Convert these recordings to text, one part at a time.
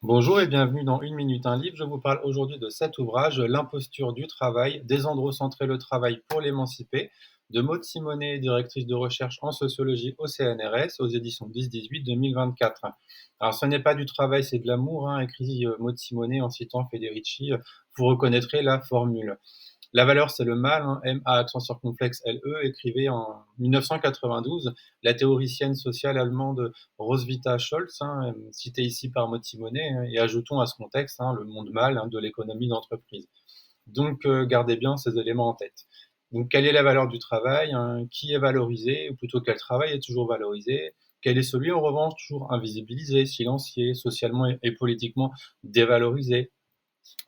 Bonjour et bienvenue dans Une minute un livre. Je vous parle aujourd'hui de cet ouvrage, L'imposture du travail, désandrocentrer le travail pour l'émanciper, de Maud Simonet, directrice de recherche en sociologie au CNRS, aux éditions 10-18 2024. Alors ce n'est pas du travail, c'est de l'amour, hein, écrit Maud Simonet en citant Federici. Vous reconnaîtrez la formule. La valeur, c'est le mal, hein, M-A accent circonflexe L-E, écrivait en 1992 la théoricienne sociale allemande Roswitha Scholz, hein, citée ici par Maud Simonet, hein, et ajoutons à ce contexte le monde mal de l'économie d'entreprise. Donc, gardez bien ces éléments en tête. Donc, quelle est la valeur du travail, hein, qui est valorisé, ou plutôt quel travail est toujours valorisé, quel est celui en revanche toujours invisibilisé, silencié, socialement et politiquement dévalorisé.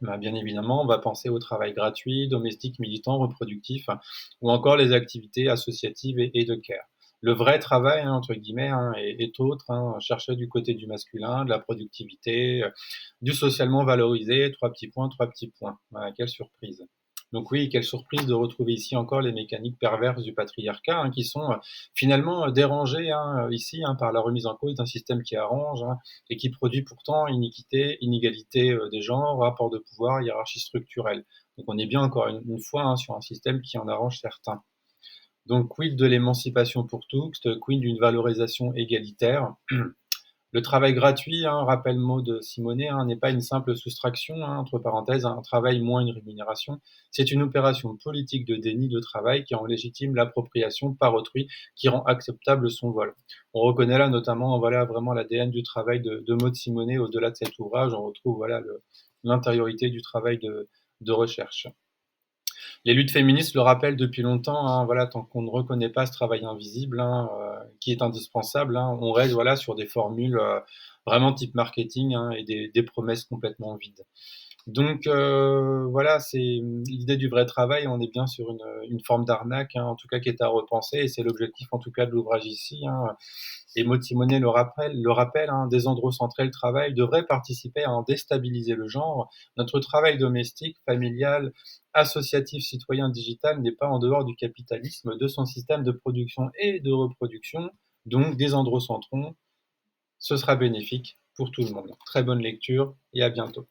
Bah, bien évidemment, on va penser au travail gratuit, domestique, militant, reproductif, ou encore les activités associatives et de care. Le vrai travail, hein, entre guillemets, hein, est autre, hein, chercher du côté du masculin, de la productivité, du socialement valorisé, trois petits points, trois petits points. Voilà, quelle surprise. Donc oui, quelle surprise de retrouver ici encore les mécaniques perverses du patriarcat, hein, qui sont finalement dérangées ici par la remise en cause d'un système qui arrange, hein, et qui produit pourtant iniquité, inégalité des genres, rapport de pouvoir, hiérarchie structurelle. Donc on est bien encore une fois sur un système qui en arrange certains. Donc quid de l'émancipation pour tous, quid d'une valorisation égalitaire. Le travail gratuit, rappelle Maud Simonet, n'est pas une simple soustraction, entre parenthèses, un travail moins une rémunération. C'est une opération politique de déni de travail qui en légitime l'appropriation par autrui, qui rend acceptable son vol. On reconnaît là notamment voilà, vraiment l'ADN du travail de Maud Simonet. Au-delà de cet ouvrage, on retrouve voilà, l'intériorité du travail de recherche. Les luttes féministes le rappellent depuis longtemps, voilà, tant qu'on ne reconnaît pas ce travail invisible, qui est indispensable, on reste voilà, sur des formules vraiment type marketing, et des promesses complètement vides. Donc voilà, c'est l'idée du vrai travail, on est bien sur une forme d'arnaque, en tout cas qui est à repenser, et c'est l'objectif en tout cas de l'ouvrage ici. Et Maud Simonet le rappelle, désandrocentrer le travail devrait participer à en déstabiliser le genre. Notre travail domestique, familial, associatif, citoyen, digital n'est pas en dehors du capitalisme, de son système de production et de reproduction. Donc désandrocentrons, ce sera bénéfique pour tout le monde. Très bonne lecture et à bientôt.